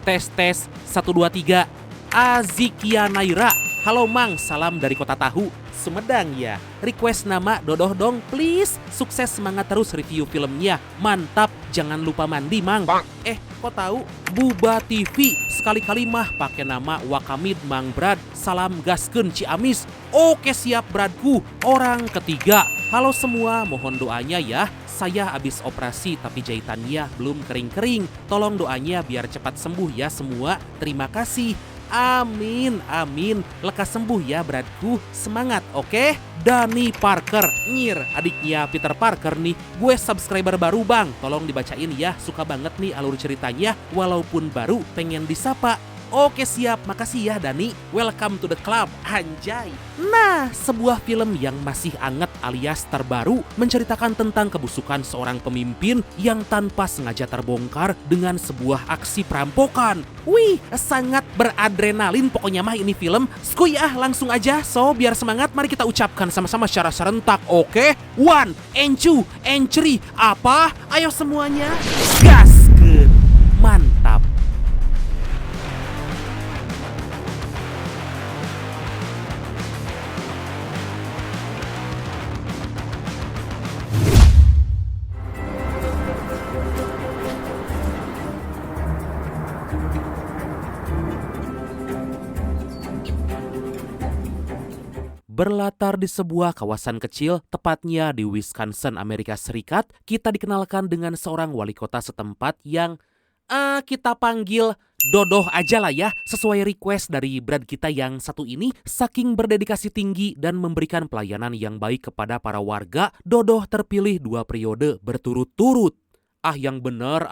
Tes 1 2 3. Azikia Naira. Halo Mang, salam dari Kota Tahu, Sumedang ya. Request nama Dodoh dong please. Sukses, semangat terus review filmnya. Mantap, jangan lupa mandi Mang. Kok tahu? Buba TV. Sekali-kali mah pakai nama Wakamid Mang Brad. Salam gaskeun Ciamis. Oke siap Bradku. Orang ketiga. Halo semua, mohon doanya ya. Saya habis operasi tapi jahitannya belum kering-kering. Tolong doanya biar cepat sembuh ya semua. Terima kasih. Amin, amin. Lekas sembuh ya Bradku. Semangat, oke? Dani Parker, nyir, adiknya Peter Parker nih. Gue subscriber baru bang, tolong dibacain ya. Suka banget nih alur ceritanya, walaupun baru pengen disapa. Oke siap, makasih ya Dani. Welcome to the club, anjay. Nah, sebuah film yang masih anget alias terbaru menceritakan tentang kebusukan seorang pemimpin yang tanpa sengaja terbongkar dengan sebuah aksi perampokan. Wih, sangat beradrenalin pokoknya mah ini film. Skuy langsung aja. So, biar semangat mari kita ucapkan sama-sama secara serentak, oke? 1, and 2, and 3. Apa? Ayo semuanya. Gaskeun. Mantap. Berlatar di sebuah kawasan kecil, tepatnya di Wisconsin, Amerika Serikat, kita dikenalkan dengan seorang wali kota setempat yang kita panggil Dodoh aja lah ya, sesuai request dari Brad kita yang satu ini. Saking berdedikasi tinggi dan memberikan pelayanan yang baik kepada para warga, Dodoh terpilih 2 periode berturut-turut. Yang bener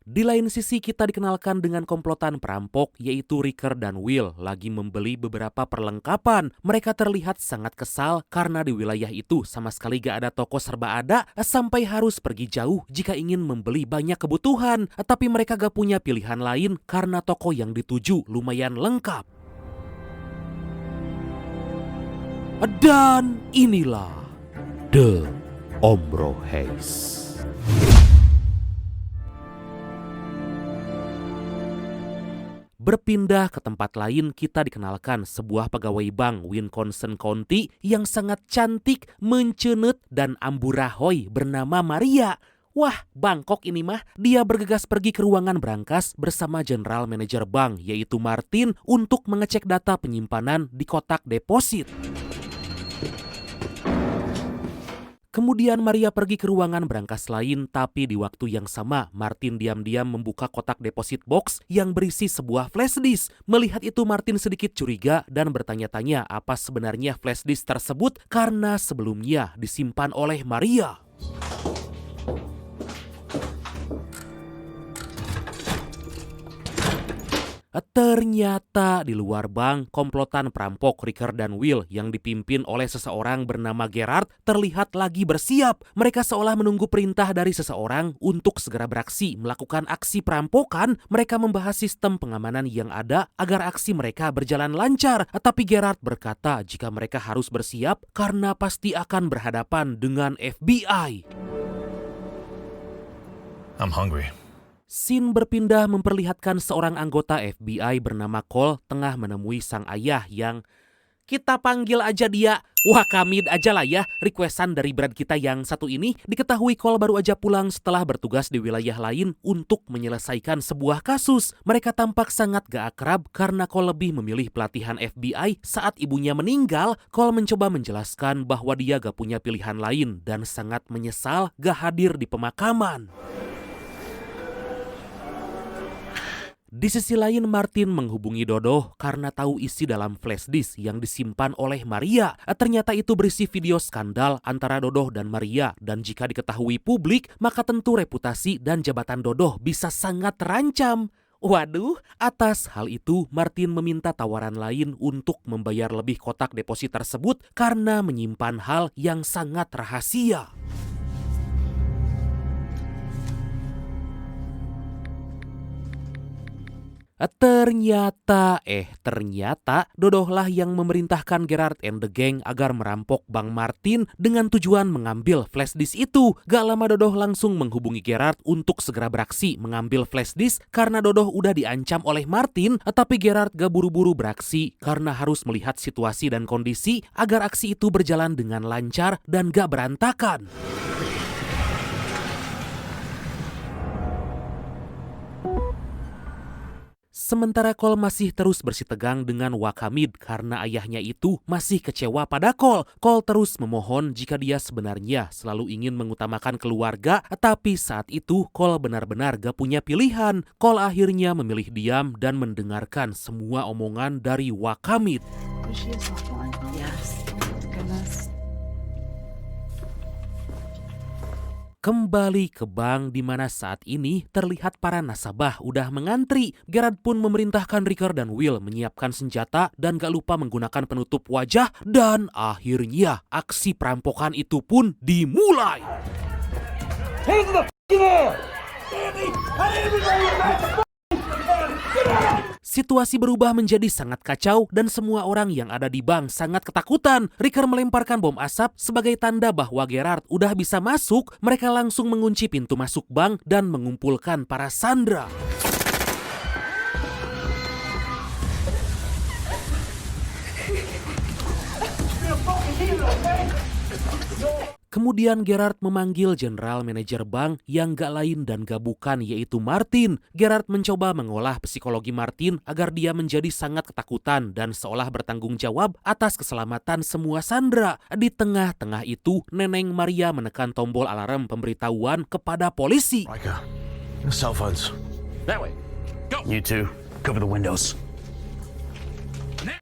Di lain sisi kita dikenalkan dengan komplotan perampok yaitu Ricker dan Will lagi membeli beberapa perlengkapan. Mereka terlihat sangat kesal karena di wilayah itu sama sekali gak ada toko serba ada sampai harus pergi jauh jika ingin membeli banyak kebutuhan. Tapi mereka gak punya pilihan lain karena toko yang dituju lumayan lengkap. Dan inilah The Ombro Haze. Berpindah ke tempat lain, kita dikenalkan sebuah pegawai bank Wisconsin County yang sangat cantik, mencenut, dan amburahoy bernama Maria. Wah, Bangkok ini mah. Dia bergegas pergi ke ruangan brankas bersama General Manager bank yaitu Martin untuk mengecek data penyimpanan di kotak deposit. Kemudian Maria pergi ke ruangan brankas lain, tapi di waktu yang sama Martin diam-diam membuka kotak deposit box yang berisi sebuah flash disk. Melihat itu Martin sedikit curiga dan bertanya-tanya apa sebenarnya flash disk tersebut karena sebelumnya disimpan oleh Maria. Ternyata di luar bank, komplotan perampok Ricker dan Will yang dipimpin oleh seseorang bernama Gerard terlihat lagi bersiap. Mereka seolah menunggu perintah dari seseorang untuk segera beraksi melakukan aksi perampokan. Mereka membahas sistem pengamanan yang ada agar aksi mereka berjalan lancar. Tapi Gerard berkata jika mereka harus bersiap karena pasti akan berhadapan dengan FBI. I'm hungry. Scene berpindah memperlihatkan seorang anggota FBI bernama Cole tengah menemui sang ayah yang kita panggil aja dia Wakamid aja lah ya. Requestan dari Brad kita yang satu ini. Diketahui Cole baru aja pulang setelah bertugas di wilayah lain untuk menyelesaikan sebuah kasus. Mereka tampak sangat gak akrab karena Cole lebih memilih pelatihan FBI. Saat ibunya meninggal, Cole mencoba menjelaskan bahwa dia gak punya pilihan lain dan sangat menyesal gak hadir di pemakaman. Di sisi lain Martin menghubungi Dodoh karena tahu isi dalam flash disk yang disimpan oleh Maria. Ternyata itu berisi video skandal antara Dodoh dan Maria. Dan jika diketahui publik, maka tentu reputasi dan jabatan Dodoh bisa sangat terancam. Waduh, atas hal itu Martin meminta tawaran lain untuk membayar lebih kotak deposit tersebut karena menyimpan hal yang sangat rahasia. Ternyata Dodohlah yang memerintahkan Gerard and the Gang agar merampok Bang Martin dengan tujuan mengambil flash disk itu. Gak lama Dodoh langsung menghubungi Gerard untuk segera beraksi mengambil flash disk karena Dodoh udah diancam oleh Martin, tapi Gerard gak buru-buru beraksi karena harus melihat situasi dan kondisi agar aksi itu berjalan dengan lancar dan gak berantakan. Sementara Cole masih terus bersitegang dengan Waqamid karena ayahnya itu masih kecewa pada Cole. Cole terus memohon jika dia sebenarnya selalu ingin mengutamakan keluarga, tapi saat itu Cole benar-benar gak punya pilihan. Cole akhirnya memilih diam dan mendengarkan semua omongan dari Waqamid. Kembali ke bank di mana saat ini terlihat para nasabah udah mengantri. Gerard pun memerintahkan Ricker dan Will menyiapkan senjata dan gak lupa menggunakan penutup wajah, dan akhirnya aksi perampokan itu pun dimulai. Situasi berubah menjadi sangat kacau dan semua orang yang ada di bank sangat ketakutan. Ricker melemparkan bom asap sebagai tanda bahwa Gerard udah bisa masuk. Mereka langsung mengunci pintu masuk bank dan mengumpulkan para sandera. Kemudian Gerard memanggil general manajer bank yang gak lain dan gak bukan yaitu Martin. Gerard mencoba mengolah psikologi Martin agar dia menjadi sangat ketakutan dan seolah bertanggung jawab atas keselamatan semua sandera. Di tengah-tengah itu, Neneng Maria menekan tombol alarm pemberitahuan kepada polisi. Micah, cell phones. That way. Go. You two, cover the windows.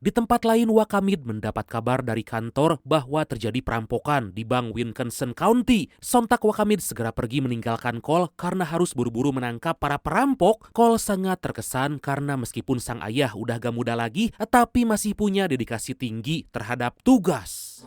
Di tempat lain, Waqamid mendapat kabar dari kantor bahwa terjadi perampokan di Bank Wilkinson County. Sontak Waqamid segera pergi meninggalkan Cole karena harus buru-buru menangkap para perampok. Cole sangat terkesan karena meskipun sang ayah udah gak muda lagi, tapi masih punya dedikasi tinggi terhadap tugas.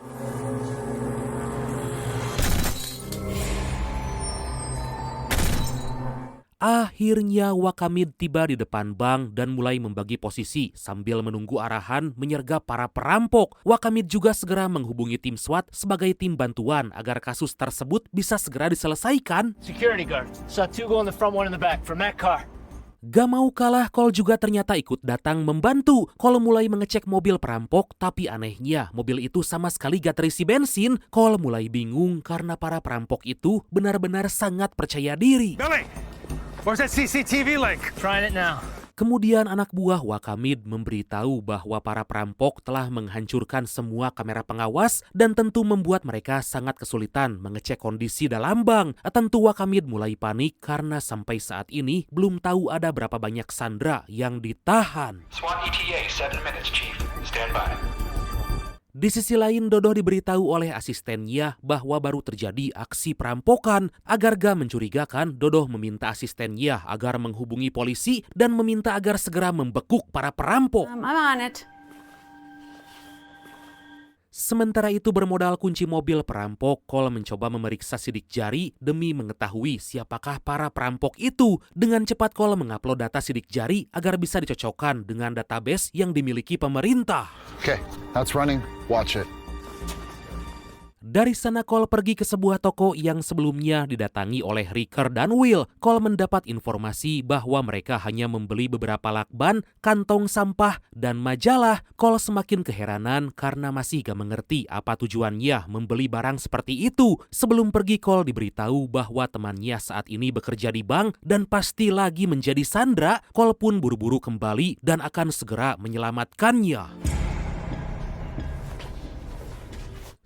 Akhirnya Waqamid tiba di depan bank dan mulai membagi posisi sambil menunggu arahan menyergap para perampok. Waqamid juga segera menghubungi tim SWAT sebagai tim bantuan agar kasus tersebut bisa segera diselesaikan. Security guard. Saw two go in the front, one in the back from that car. Gak mau kalah, Cole juga ternyata ikut datang membantu. Cole mulai mengecek mobil perampok, tapi anehnya mobil itu sama sekali gak terisi bensin. Cole mulai bingung karena para perampok itu benar-benar sangat percaya diri. Billy, where's that CCTV link? Trying it now. Kemudian anak buah Waqamid memberitahu bahwa para perampok telah menghancurkan semua kamera pengawas dan tentu membuat mereka sangat kesulitan mengecek kondisi dalam bank. Tentu Waqamid mulai panik karena sampai saat ini belum tahu ada berapa banyak sandera yang ditahan. SWAT ETA 7 minutes, Chief. Stand by. Di sisi lain, Dodoh diberitahu oleh asistennya bahwa baru terjadi aksi perampokan. Agar gak mencurigakan, Dodoh meminta asistennya agar menghubungi polisi dan meminta agar segera membekuk para perampok. I'm on it. Sementara itu bermodal kunci mobil perampok, Cole mencoba memeriksa sidik jari demi mengetahui siapakah para perampok itu. Dengan cepat Cole mengupload data sidik jari agar bisa dicocokkan dengan database yang dimiliki pemerintah. Okay, that's running. Watch it. Dari sana Cole pergi ke sebuah toko yang sebelumnya didatangi oleh Ricker dan Will. Cole mendapat informasi bahwa mereka hanya membeli beberapa lakban, kantong sampah, dan majalah. Cole semakin keheranan karena masih gak mengerti apa tujuannya membeli barang seperti itu. Sebelum pergi, Cole diberitahu bahwa temannya saat ini bekerja di bank dan pasti lagi menjadi sandera. Cole pun buru-buru kembali dan akan segera menyelamatkannya.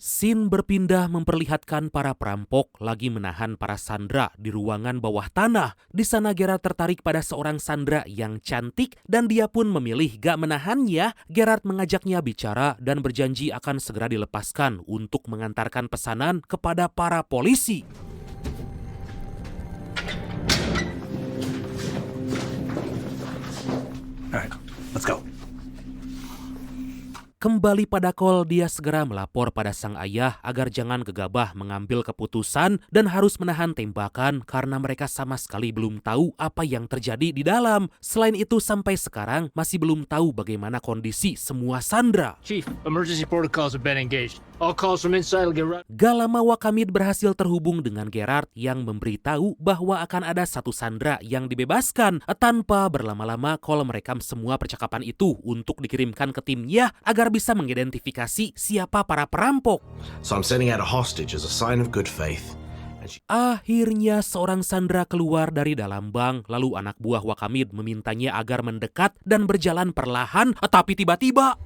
Scene berpindah memperlihatkan para perampok lagi menahan para sandera di ruangan bawah tanah. Di sana Gerard tertarik pada seorang sandera yang cantik dan dia pun memilih gak menahannya. Gerard mengajaknya bicara dan berjanji akan segera dilepaskan untuk mengantarkan pesanan kepada para polisi. All right, let's go. Kembali pada Cole, dia segera melapor pada sang ayah agar jangan gegabah mengambil keputusan dan harus menahan tembakan karena mereka sama sekali belum tahu apa yang terjadi di dalam. Selain itu, sampai sekarang masih belum tahu bagaimana kondisi semua sandera. Chief, emergency protocols have been engaged. All calls from inside will get routed. Gak lama Wakamid berhasil terhubung dengan Gerard yang memberitahu bahwa akan ada satu sandera yang dibebaskan. Tanpa berlama-lama, Cole merekam semua percakapan itu untuk dikirimkan ke timnya agar bisa mengidentifikasi siapa para perampok. So I'm sending out a hostage as a sign of good faith. Akhirnya seorang sandera keluar dari dalam bank, lalu anak buah Wakamid memintanya agar mendekat dan berjalan perlahan, tapi tiba-tiba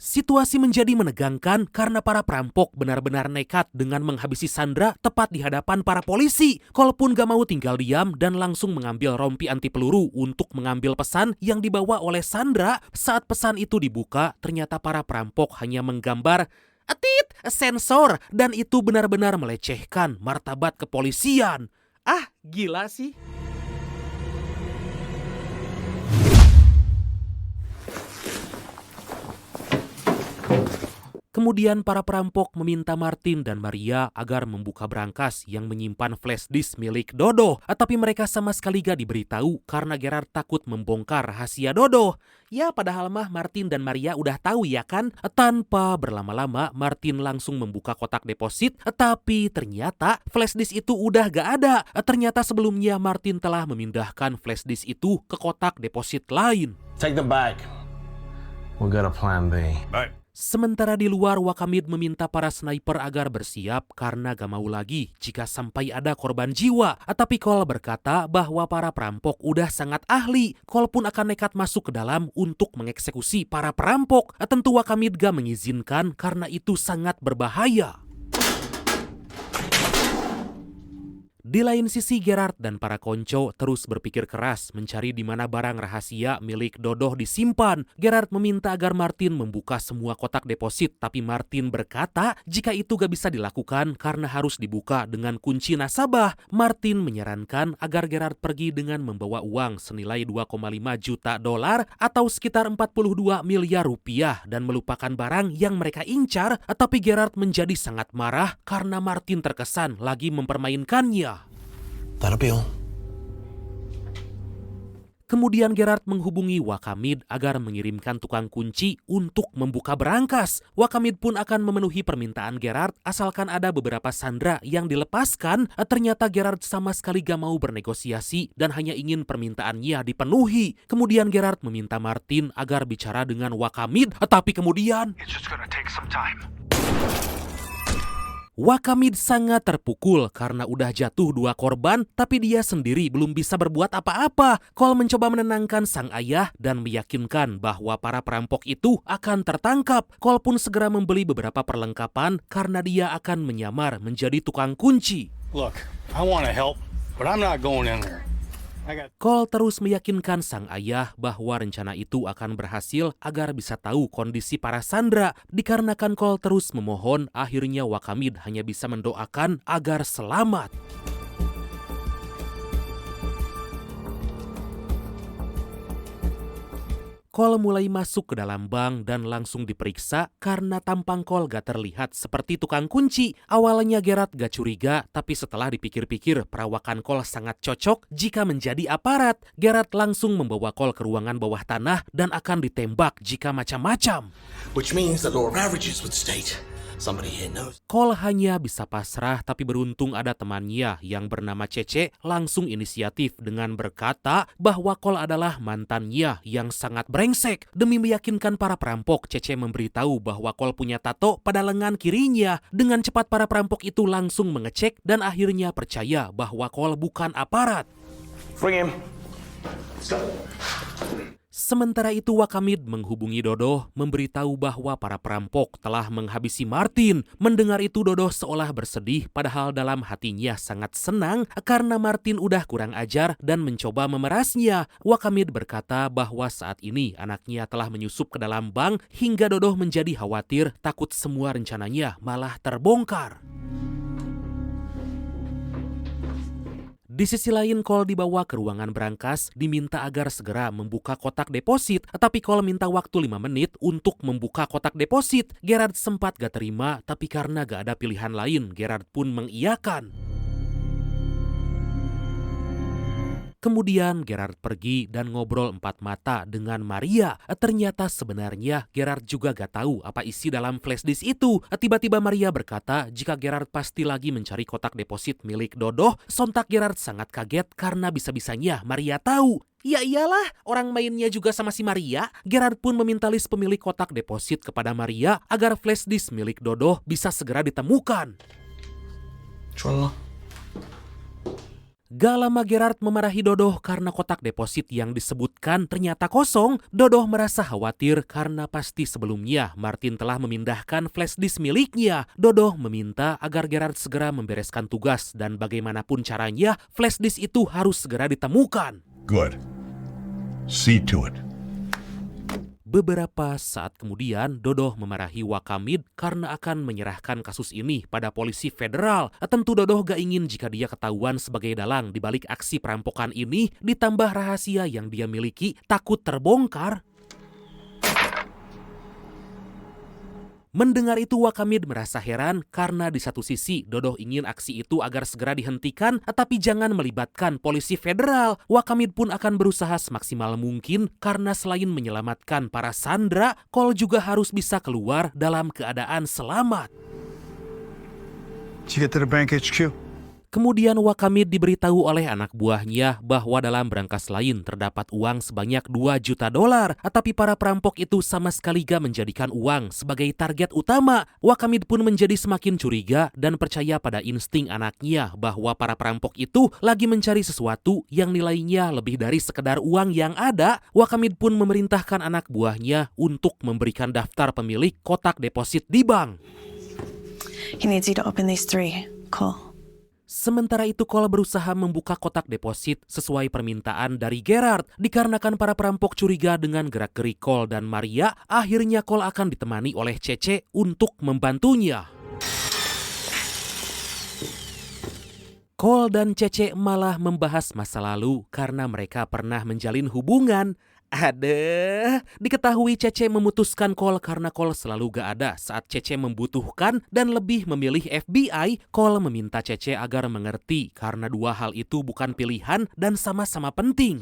situasi menjadi menegangkan karena para perampok benar-benar nekat dengan menghabisi sandera tepat di hadapan para polisi. Cole pun gak mau tinggal diam dan langsung mengambil rompi anti peluru untuk mengambil pesan yang dibawa oleh sandera. Saat pesan itu dibuka, ternyata para perampok hanya menggambar sensor, dan itu benar-benar melecehkan martabat kepolisian. Gila sih. Kemudian para perampok meminta Martin dan Maria agar membuka brankas yang menyimpan flash disk milik Dodo. Tapi mereka sama sekali gak diberitahu karena Gerard takut membongkar rahasia Dodo. Ya padahal mah Martin dan Maria udah tahu ya kan. Tanpa berlama-lama Martin langsung membuka kotak deposit. Tapi ternyata flash disk itu udah gak ada. Ternyata sebelumnya Martin telah memindahkan flash disk itu ke kotak deposit lain. Take them back. We've got a plan B. Right. Sementara di luar, Wakamid meminta para sniper agar bersiap karena gak mau lagi jika sampai ada korban jiwa. Tapi Cole berkata bahwa para perampok udah sangat ahli. Cole pun akan nekat masuk ke dalam untuk mengeksekusi para perampok. Tentu Wakamid gak mengizinkan karena itu sangat berbahaya. Di lain sisi, Gerard dan para konco terus berpikir keras mencari di mana barang rahasia milik Dodo disimpan. Gerard meminta agar Martin membuka semua kotak deposit, tapi Martin berkata jika itu gak bisa dilakukan karena harus dibuka dengan kunci nasabah. Martin menyarankan agar Gerard pergi dengan membawa uang senilai 2,5 juta dolar atau sekitar 42 miliar rupiah dan melupakan barang yang mereka incar. Tapi Gerard menjadi sangat marah karena Martin terkesan lagi mempermainkannya. That'll be all. Kemudian Gerard menghubungi Wakamid agar mengirimkan tukang kunci untuk membuka brankas. Wakamid pun akan memenuhi permintaan Gerard asalkan ada beberapa sandera yang dilepaskan. Ternyata Gerard sama sekali gak mau bernegosiasi dan hanya ingin permintaannya dipenuhi. Kemudian Gerard meminta Martin agar bicara dengan Wakamid, tapi kemudian It's just gonna take some time. Wakamid sangat terpukul karena udah jatuh 2 korban, tapi dia sendiri belum bisa berbuat apa-apa. Cole mencoba menenangkan sang ayah dan meyakinkan bahwa para perampok itu akan tertangkap. Cole pun segera membeli beberapa perlengkapan karena dia akan menyamar menjadi tukang kunci. Look, I want to help, but I'm not going in there. Cole terus meyakinkan sang ayah bahwa rencana itu akan berhasil agar bisa tahu kondisi para sandera. Dikarenakan Cole terus memohon, akhirnya Wakamid hanya bisa mendoakan agar selamat. Cole mulai masuk ke dalam bank dan langsung diperiksa karena tampang Cole gak terlihat seperti tukang kunci. Awalnya Gerard gak curiga, tapi setelah dipikir-pikir perawakan Cole sangat cocok jika menjadi aparat. Gerard langsung membawa Cole ke ruangan bawah tanah dan akan ditembak jika macam-macam. Which means the law of averages would state somebody here knows. Cole hanya bisa pasrah, tapi beruntung ada temannya yang bernama Cece langsung inisiatif dengan berkata bahwa Cole adalah mantannya yang sangat brengsek. Demi meyakinkan para perampok, Cece memberitahu bahwa Cole punya tato pada lengan kirinya. Dengan cepat para perampok itu langsung mengecek dan akhirnya percaya bahwa Cole bukan aparat. Bring him. Sementara itu Wakamid menghubungi Dodo memberitahu bahwa para perampok telah menghabisi Martin. Mendengar itu Dodo seolah bersedih padahal dalam hatinya sangat senang karena Martin udah kurang ajar dan mencoba memerasnya. Wakamid berkata bahwa saat ini anaknya telah menyusup ke dalam bank hingga Dodo menjadi khawatir takut semua rencananya malah terbongkar. Di sisi lain, Cole dibawa ke ruangan brankas, diminta agar segera membuka kotak deposit. Tapi Cole minta waktu 5 menit untuk membuka kotak deposit. Gerard sempat gak terima, tapi karena gak ada pilihan lain, Gerard pun mengiyakan. Kemudian Gerard pergi dan ngobrol 4 mata dengan Maria. Ternyata sebenarnya Gerard juga gak tahu apa isi dalam flashdisk itu. Tiba-tiba Maria berkata jika Gerard pasti lagi mencari kotak deposit milik Dodoh. Sontak Gerard sangat kaget karena bisa-bisanya Maria tahu. Ya iyalah, orang mainnya juga sama si Maria. Gerard pun meminta list pemilik kotak deposit kepada Maria agar flashdisk milik Dodoh bisa segera ditemukan. Gak lama Gerard memarahi Dodoh karena kotak deposit yang disebutkan ternyata kosong. Dodoh merasa khawatir karena pasti sebelumnya Martin telah memindahkan flashdisk miliknya. Dodoh meminta agar Gerard segera membereskan tugas dan bagaimanapun caranya flashdisk itu harus segera ditemukan. Good. See to it. Beberapa saat kemudian, Dodoh memarahi Wakamid karena akan menyerahkan kasus ini pada polisi federal. Tentu Dodoh gak ingin jika dia ketahuan sebagai dalang di balik aksi perampokan ini, ditambah rahasia yang dia miliki takut terbongkar. Mendengar itu Wakamid merasa heran karena di satu sisi Dodoh ingin aksi itu agar segera dihentikan tapi jangan melibatkan polisi federal. Wakamid pun akan berusaha semaksimal mungkin karena selain menyelamatkan para sandera, Cole juga harus bisa keluar dalam keadaan selamat. Did you get to the bank HQ? Kemudian Wakamid diberitahu oleh anak buahnya bahwa dalam brankas lain terdapat uang sebanyak $2 juta. Tapi para perampok itu sama sekali gak menjadikan uang sebagai target utama. Wakamid pun menjadi semakin curiga dan percaya pada insting anaknya bahwa para perampok itu lagi mencari sesuatu yang nilainya lebih dari sekedar uang yang ada. Wakamid pun memerintahkan anak buahnya untuk memberikan daftar pemilik kotak deposit di bank. He needs you to open these 3, Cole. Sementara itu Cole berusaha membuka kotak deposit sesuai permintaan dari Gerard. Dikarenakan para perampok curiga dengan gerak-gerik Cole dan Maria, akhirnya Cole akan ditemani oleh Cece untuk membantunya. Cole dan Cece malah membahas masa lalu karena mereka pernah menjalin hubungan. Diketahui Cece memutuskan Cole karena Cole selalu gak ada saat Cece membutuhkan dan lebih memilih FBI. Cole meminta Cece agar mengerti karena dua hal itu bukan pilihan dan sama-sama penting.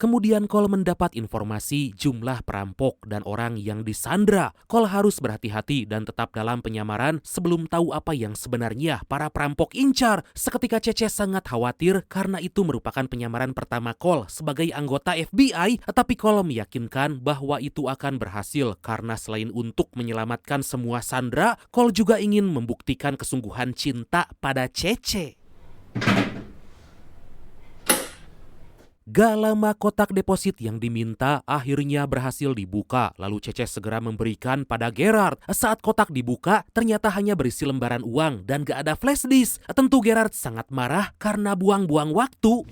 Kemudian Cole mendapat informasi jumlah perampok dan orang yang disandra. Cole harus berhati-hati dan tetap dalam penyamaran sebelum tahu apa yang sebenarnya para perampok incar. Seketika Cece sangat khawatir karena itu merupakan penyamaran pertama Cole sebagai anggota FBI. Tapi Cole meyakinkan bahwa itu akan berhasil karena selain untuk menyelamatkan semua sandra, Cole juga ingin membuktikan kesungguhan cinta pada Cece. Gak lama kotak deposit yang diminta akhirnya berhasil dibuka. Lalu Cece segera memberikan pada Gerard. Saat kotak dibuka, ternyata hanya berisi lembaran uang dan gak ada flashdisk. Tentu Gerard sangat marah karena buang-buang waktu.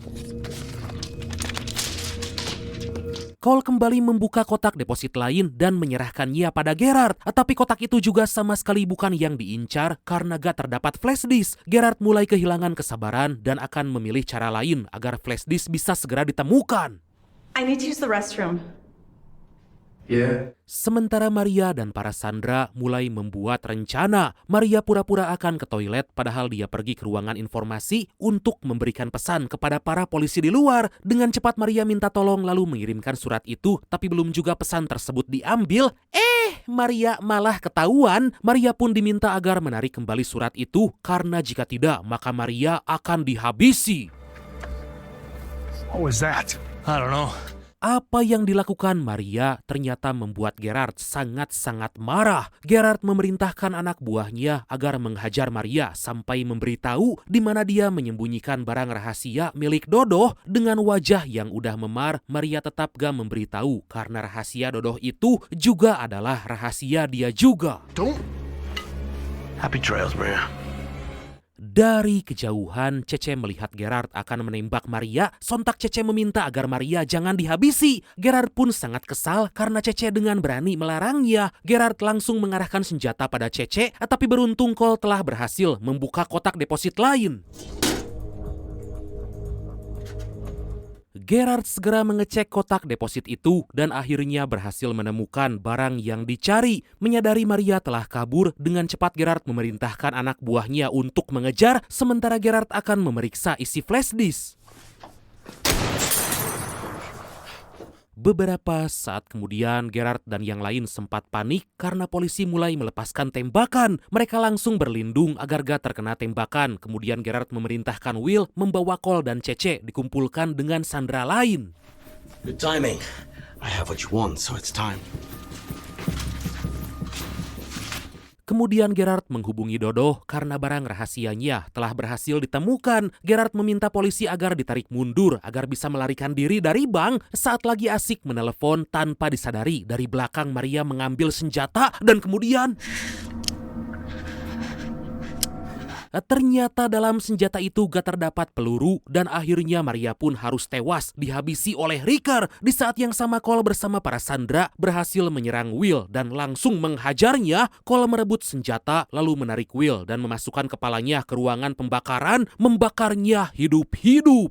Cole kembali membuka kotak deposit lain dan menyerahkannya pada Gerard. Tapi kotak itu juga sama sekali bukan yang diincar karena gak terdapat flashdisk. Gerard mulai kehilangan kesabaran dan akan memilih cara lain agar flashdisk bisa segera ditemukan. I need to use the restroom. Yeah. Sementara Maria dan para sandera mulai membuat rencana. Maria pura-pura akan ke toilet padahal dia pergi ke ruangan informasi untuk memberikan pesan kepada para polisi di luar. Dengan cepat Maria minta tolong lalu mengirimkan surat itu, tapi belum juga pesan tersebut diambil. Maria malah ketahuan. Maria pun diminta agar menarik kembali surat itu karena jika tidak maka Maria akan dihabisi. What was that? I don't know. Apa yang dilakukan Maria ternyata membuat Gerard sangat-sangat marah. Gerard memerintahkan anak buahnya agar menghajar Maria sampai memberitahu di mana dia menyembunyikan barang rahasia milik Dodoh. Dengan wajah yang udah memar, Maria tetap gak memberitahu karena rahasia Dodoh itu juga adalah rahasia dia juga. Happy trails, Maria. Dari kejauhan, Cece melihat Gerard akan menembak Maria. Sontak Cece meminta agar Maria jangan dihabisi. Gerard pun sangat kesal karena Cece dengan berani melarangnya. Gerard langsung mengarahkan senjata pada Cece, tapi beruntung Cole telah berhasil membuka kotak deposit lain. Gerard segera mengecek kotak deposit itu dan akhirnya berhasil menemukan barang yang dicari. Menyadari Maria telah kabur, dengan cepat Gerard memerintahkan anak buahnya untuk mengejar, sementara Gerard akan memeriksa isi flash disk. Beberapa saat kemudian, Gerard dan yang lain sempat panik karena polisi mulai melepaskan tembakan. Mereka langsung berlindung agar gak terkena tembakan. Kemudian Gerard memerintahkan Will membawa Cole dan Cece dikumpulkan dengan sandera lain. Good timing. I have what you want, so it's time. Kemudian Gerard menghubungi Dodo karena barang rahasianya telah berhasil ditemukan. Gerard meminta polisi agar ditarik mundur agar bisa melarikan diri dari bank. Saat lagi asik menelepon, tanpa disadari dari belakang Maria mengambil senjata dan kemudian ternyata dalam senjata itu gak terdapat peluru dan akhirnya Maria pun harus tewas dihabisi oleh Riker. Di saat yang sama Cole bersama para sandera berhasil menyerang Will dan langsung menghajarnya. Cole merebut senjata lalu menarik Will dan memasukkan kepalanya ke ruangan pembakaran, membakarnya hidup-hidup.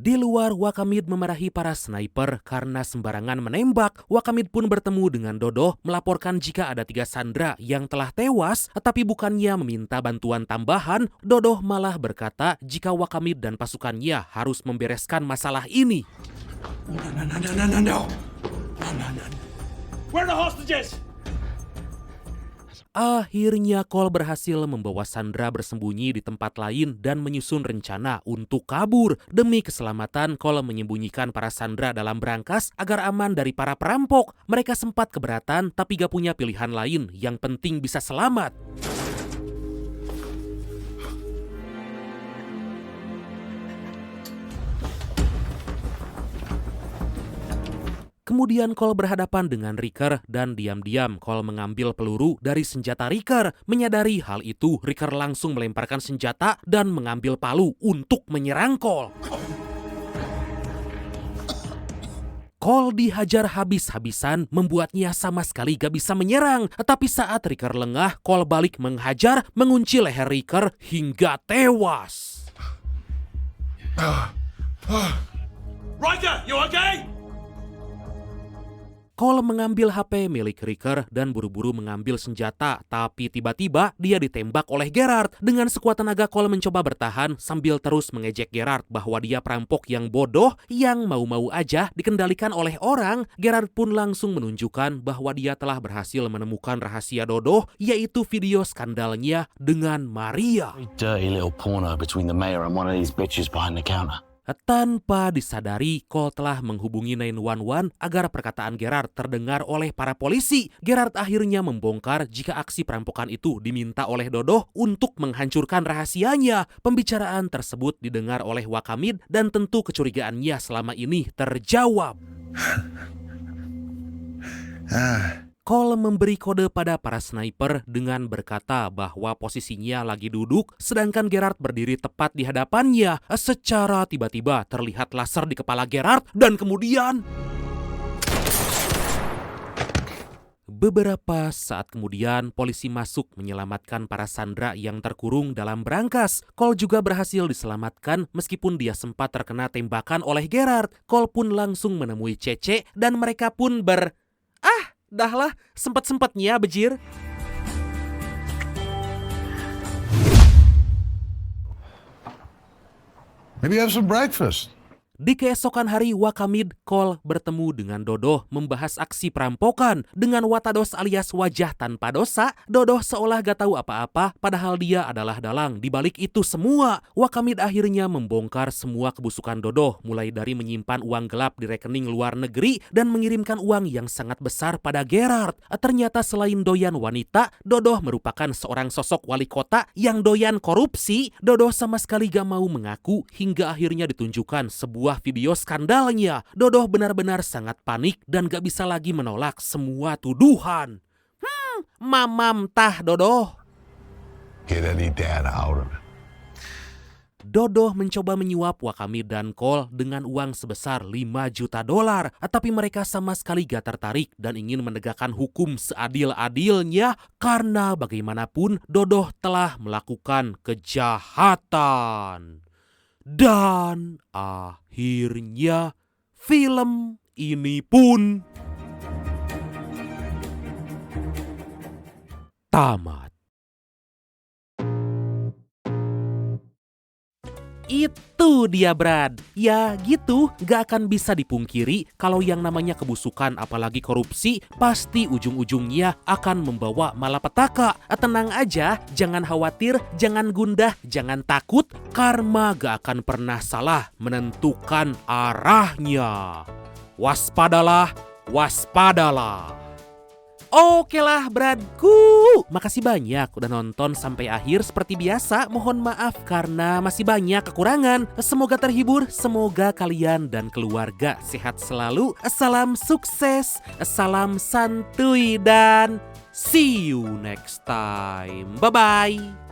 Di luar, Wakamid memarahi para sniper karena sembarangan menembak. Wakamid pun bertemu dengan Dodo, melaporkan jika ada 3 sandera yang telah tewas, tapi bukannya meminta bantuan tambahan. Dodo malah berkata jika Wakamid dan pasukannya harus membereskan masalah ini. No. Where are the hostages? Akhirnya Cole berhasil membawa sandera bersembunyi di tempat lain dan menyusun rencana untuk kabur. Demi keselamatan, Cole menyembunyikan para sandera dalam brankas agar aman dari para perampok. Mereka sempat keberatan tapi gak punya pilihan lain, yang penting bisa selamat. Kemudian Cole berhadapan dengan Riker dan diam-diam Cole mengambil peluru dari senjata Riker. Menyadari hal itu, Riker langsung melemparkan senjata dan mengambil palu untuk menyerang Cole. Cole dihajar habis-habisan, membuatnya sama sekali gak bisa menyerang. Tapi saat Riker lengah, Cole balik menghajar, mengunci leher Riker hingga tewas. Riker, you okay? Cole mengambil HP milik Riker dan buru-buru mengambil senjata, tapi tiba-tiba dia ditembak oleh Gerard. Dengan sekuat tenaga Cole mencoba bertahan sambil terus mengejek Gerard bahwa dia perampok yang bodoh yang mau-mau aja dikendalikan oleh orang. Gerard pun langsung menunjukkan bahwa dia telah berhasil menemukan rahasia Dodo, yaitu video skandalnya dengan Maria. Dirty little porno between the mayor and one of these bitches behind the counter. Tanpa disadari, Cole telah menghubungi 911 agar perkataan Gerard terdengar oleh para polisi. Gerard akhirnya membongkar jika aksi perampokan itu diminta oleh Dodo untuk menghancurkan rahasianya. Pembicaraan tersebut didengar oleh Wakamid dan tentu kecurigaannya selama ini terjawab. Cole memberi kode pada para sniper dengan berkata bahwa posisinya lagi duduk, sedangkan Gerard berdiri tepat di hadapannya. Secara tiba-tiba terlihat laser di kepala Gerard dan kemudian beberapa saat kemudian polisi masuk menyelamatkan para sandera yang terkurung dalam brankas. Cole juga berhasil diselamatkan meskipun dia sempat terkena tembakan oleh Gerard. Cole pun langsung menemui Cece dan mereka pun dahlah, sempat-sempatnya bejir. Maybe have some breakfast. Di keesokan hari, Wakamid, Cole bertemu dengan Dodo membahas aksi perampokan. Dengan Watados alias wajah tanpa dosa, Dodo seolah gak tahu apa-apa padahal dia adalah dalang di balik itu semua. Wakamid akhirnya membongkar semua kebusukan Dodo, mulai dari menyimpan uang gelap di rekening luar negeri dan mengirimkan uang yang sangat besar pada Gerard. Ternyata selain doyan wanita, Dodo merupakan seorang sosok wali kota yang doyan korupsi. Dodo sama sekali gak mau mengaku hingga akhirnya ditunjukkan sebuah sebuah video skandalnya, Dodoh benar-benar sangat panik dan gak bisa lagi menolak semua tuduhan. Mamam tah Dodoh. Get any data out of it. Dodoh mencoba menyuap Wakami dan Cole dengan uang sebesar 5 juta dolar. Tapi mereka sama sekali gak tertarik dan ingin menegakkan hukum seadil-adilnya. Karena bagaimanapun Dodoh telah melakukan kejahatan. Dan akhirnya film ini pun tamat. Itu dia Brad. Ya gitu, gak akan bisa dipungkiri kalau yang namanya kebusukan apalagi korupsi pasti ujung-ujungnya akan membawa malapetaka. Tenang aja, jangan khawatir, jangan gundah, jangan takut. Karma gak akan pernah salah menentukan arahnya. Waspadalah, waspadalah. Oke lah Bradku, makasih banyak udah nonton sampai akhir. Seperti biasa mohon maaf karena masih banyak kekurangan. Semoga terhibur, semoga kalian dan keluarga sehat selalu. Salam sukses, salam santuy dan see you next time. Bye-bye.